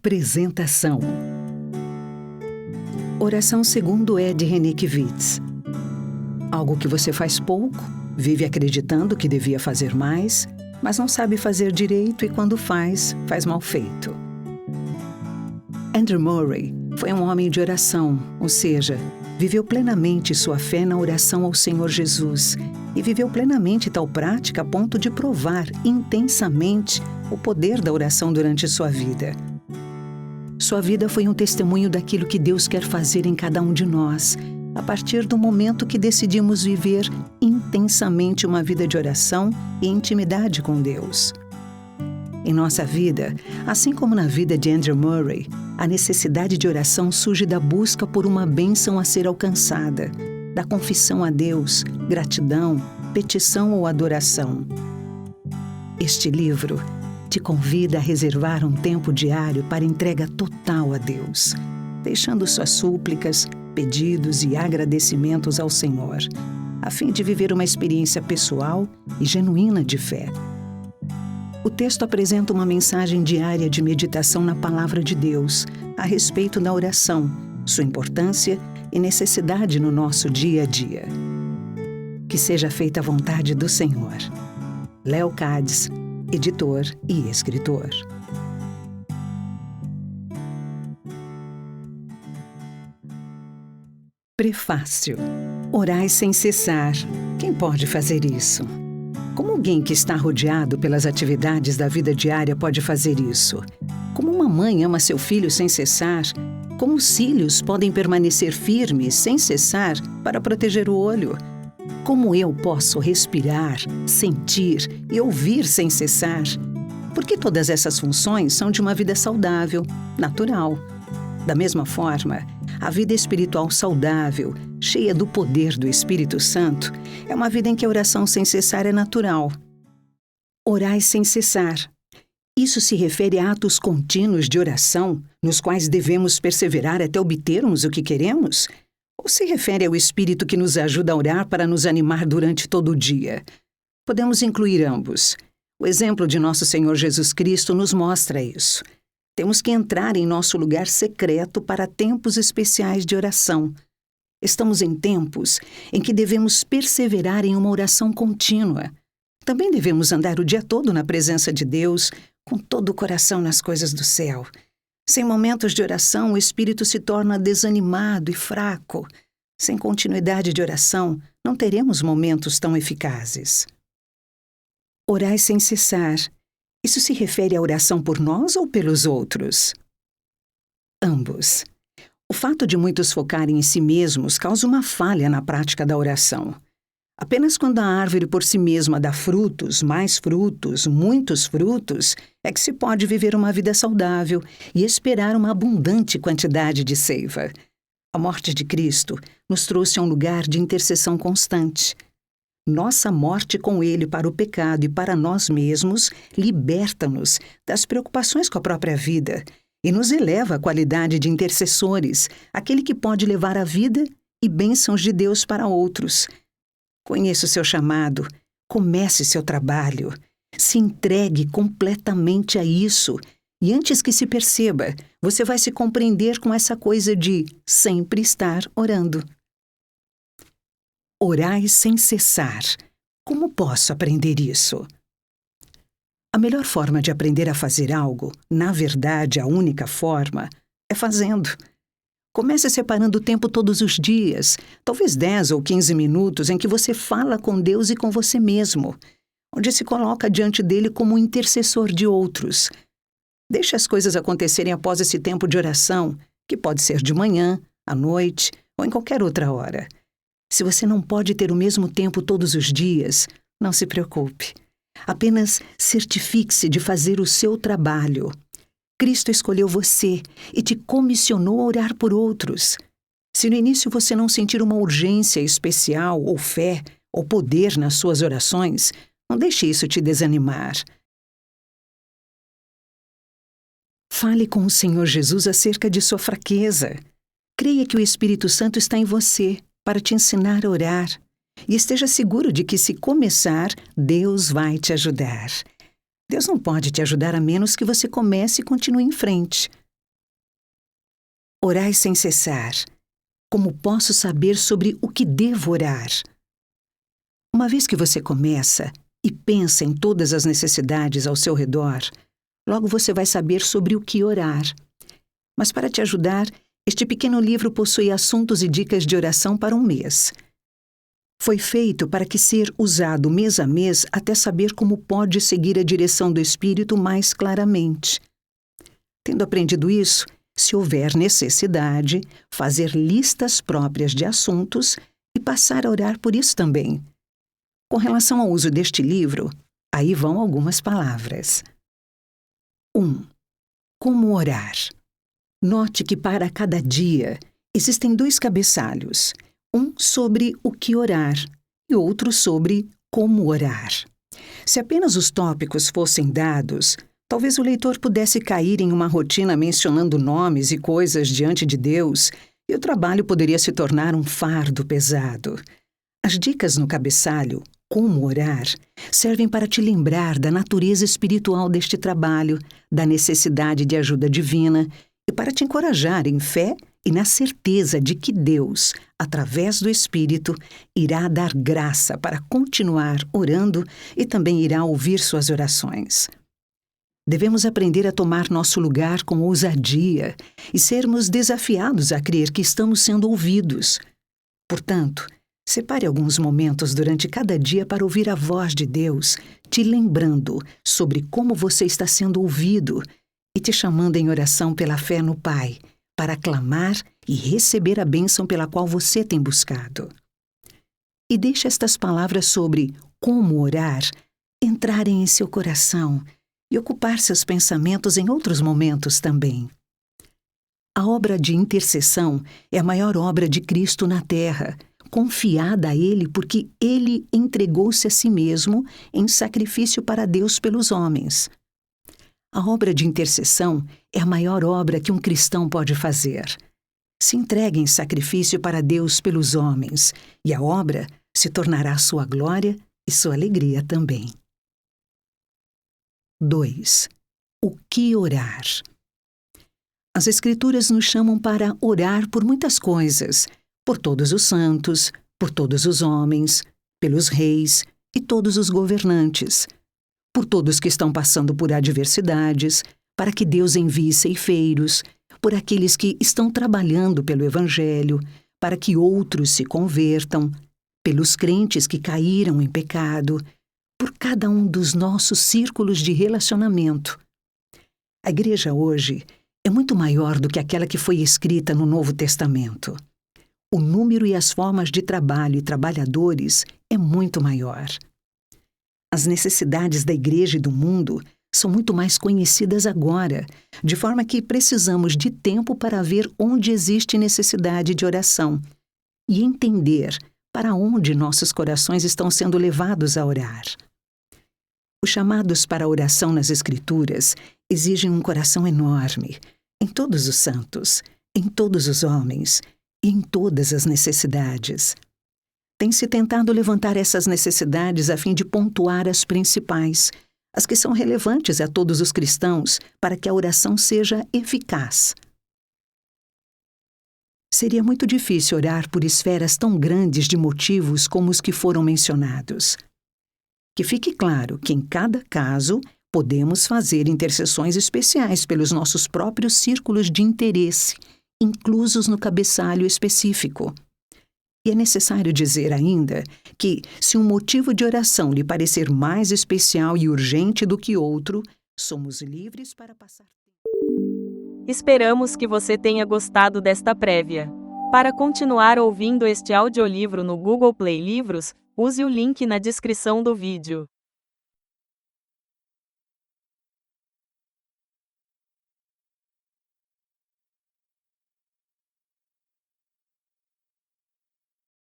Apresentação. Oração segundo Ed Renikiewicz. Algo que você faz pouco, vive acreditando que devia fazer mais, mas não sabe fazer direito e quando faz mal feito. Andrew Murray foi um homem de oração, ou seja, viveu plenamente sua fé na oração ao Senhor Jesus e viveu plenamente tal prática a ponto de provar intensamente o poder da oração durante sua vida. Sua vida foi um testemunho daquilo que Deus quer fazer em cada um de nós, a partir do momento que decidimos viver intensamente uma vida de oração e intimidade com Deus. Em nossa vida, assim como na vida de Andrew Murray, a necessidade de oração surge da busca por uma bênção a ser alcançada, da confissão a Deus, gratidão, petição ou adoração. Este livro te convida a reservar um tempo diário para entrega total a Deus, deixando suas súplicas, pedidos e agradecimentos ao Senhor, a fim de viver uma experiência pessoal e genuína de fé. O texto apresenta uma mensagem diária de meditação na Palavra de Deus a respeito da oração, sua importância e necessidade no nosso dia a dia. Que seja feita a vontade do Senhor. Léo Cades, editor e escritor. Prefácio. Orai sem cessar. Quem pode fazer isso? Como alguém que está rodeado pelas atividades da vida diária pode fazer isso? Como uma mãe ama seu filho sem cessar? Como os cílios podem permanecer firmes sem cessar para proteger o olho? Como eu posso respirar, sentir e ouvir sem cessar? Porque todas essas funções são de uma vida saudável, natural. Da mesma forma, a vida espiritual saudável, cheia do poder do Espírito Santo, é uma vida em que a oração sem cessar é natural. Orai sem cessar. Isso se refere a atos contínuos de oração, nos quais devemos perseverar até obtermos o que queremos? Ou se refere ao Espírito que nos ajuda a orar para nos animar durante todo o dia? Podemos incluir ambos. O exemplo de nosso Senhor Jesus Cristo nos mostra isso. Temos que entrar em nosso lugar secreto para tempos especiais de oração. Estamos em tempos em que devemos perseverar em uma oração contínua. Também devemos andar o dia todo na presença de Deus, com todo o coração nas coisas do céu. Sem momentos de oração, o espírito se torna desanimado e fraco. Sem continuidade de oração, não teremos momentos tão eficazes. Orai sem cessar. Isso se refere à oração por nós ou pelos outros? Ambos. O fato de muitos focarem em si mesmos causa uma falha na prática da oração. Apenas quando a árvore por si mesma dá frutos, mais frutos, muitos frutos, é que se pode viver uma vida saudável e esperar uma abundante quantidade de seiva. A morte de Cristo nos trouxe a um lugar de intercessão constante. Nossa morte com Ele para o pecado e para nós mesmos liberta-nos das preocupações com a própria vida e nos eleva à qualidade de intercessores, aquele que pode levar a vida e bênçãos de Deus para outros. Conheça o seu chamado, comece seu trabalho, se entregue completamente a isso e antes que se perceba, você vai se compreender com essa coisa de sempre estar orando. Orai sem cessar. Como posso aprender isso? A melhor forma de aprender a fazer algo, na verdade a única forma, é fazendo. Comece separando o tempo todos os dias, talvez 10 ou 15 minutos em que você fala com Deus e com você mesmo, onde se coloca diante dele como um intercessor de outros. Deixe as coisas acontecerem após esse tempo de oração, que pode ser de manhã, à noite ou em qualquer outra hora. Se você não pode ter o mesmo tempo todos os dias, não se preocupe. Apenas certifique-se de fazer o seu trabalho. Cristo escolheu você e te comissionou a orar por outros. Se no início você não sentir uma urgência especial, ou fé, ou poder nas suas orações, não deixe isso te desanimar. Fale com o Senhor Jesus acerca de sua fraqueza. Creia que o Espírito Santo está em você para te ensinar a orar. E esteja seguro de que se começar, Deus vai te ajudar. Deus não pode te ajudar a menos que você comece e continue em frente. Orai sem cessar. Como posso saber sobre o que devo orar? Uma vez que você começa e pensa em todas as necessidades ao seu redor, logo você vai saber sobre o que orar. Mas para te ajudar, este pequeno livro possui assuntos e dicas de oração para um mês. Foi feito para que ser usado mês a mês até saber como pode seguir a direção do Espírito mais claramente. Tendo aprendido isso, se houver necessidade, fazer listas próprias de assuntos e passar a orar por isso também. Com relação ao uso deste livro, aí vão algumas palavras. 1. Como orar? Note que para cada dia existem 2 cabeçalhos, um sobre o que orar e outro sobre como orar. Se apenas os tópicos fossem dados, talvez o leitor pudesse cair em uma rotina mencionando nomes e coisas diante de Deus, e o trabalho poderia se tornar um fardo pesado. As dicas no cabeçalho, como orar, servem para te lembrar da natureza espiritual deste trabalho, da necessidade de ajuda divina e para te encorajar em fé e na certeza de que Deus, através do Espírito, irá dar graça para continuar orando e também irá ouvir suas orações. Devemos aprender a tomar nosso lugar com ousadia e sermos desafiados a crer que estamos sendo ouvidos. Portanto, separe alguns momentos durante cada dia para ouvir a voz de Deus, te lembrando sobre como você está sendo ouvido e te chamando em oração pela fé no Pai, para clamar e receber a bênção pela qual você tem buscado. E deixe estas palavras sobre como orar entrarem em seu coração e ocupar seus pensamentos em outros momentos também. A obra de intercessão é a maior obra de Cristo na terra, confiada a Ele porque Ele entregou-se a si mesmo em sacrifício para Deus pelos homens. A obra de intercessão é a maior obra que um cristão pode fazer. Se entregue em sacrifício para Deus pelos homens, e a obra se tornará sua glória e sua alegria também. 2. O que orar? As Escrituras nos chamam para orar por muitas coisas, por todos os santos, por todos os homens, pelos reis e todos os governantes, por todos que estão passando por adversidades, para que Deus envie ceifeiros, por aqueles que estão trabalhando pelo Evangelho, para que outros se convertam, pelos crentes que caíram em pecado, por cada um dos nossos círculos de relacionamento. A igreja hoje é muito maior do que aquela que foi escrita no Novo Testamento. O número e as formas de trabalho e trabalhadores é muito maior. As necessidades da igreja e do mundo são muito mais conhecidas agora, de forma que precisamos de tempo para ver onde existe necessidade de oração e entender para onde nossos corações estão sendo levados a orar. Os chamados para a oração nas Escrituras exigem um coração enorme, em todos os santos, em todos os homens e em todas as necessidades. Tem-se tentado levantar essas necessidades a fim de pontuar as principais, as que são relevantes a todos os cristãos, para que a oração seja eficaz. Seria muito difícil orar por esferas tão grandes de motivos como os que foram mencionados. Que fique claro que, em cada caso, podemos fazer intercessões especiais pelos nossos próprios círculos de interesse, inclusos no cabeçalho específico. E é necessário dizer ainda que, se um motivo de oração lhe parecer mais especial e urgente do que outro, somos livres para passar. Esperamos que você tenha gostado desta prévia. Para continuar ouvindo este audiolivro no Google Play Livros, use o link na descrição do vídeo.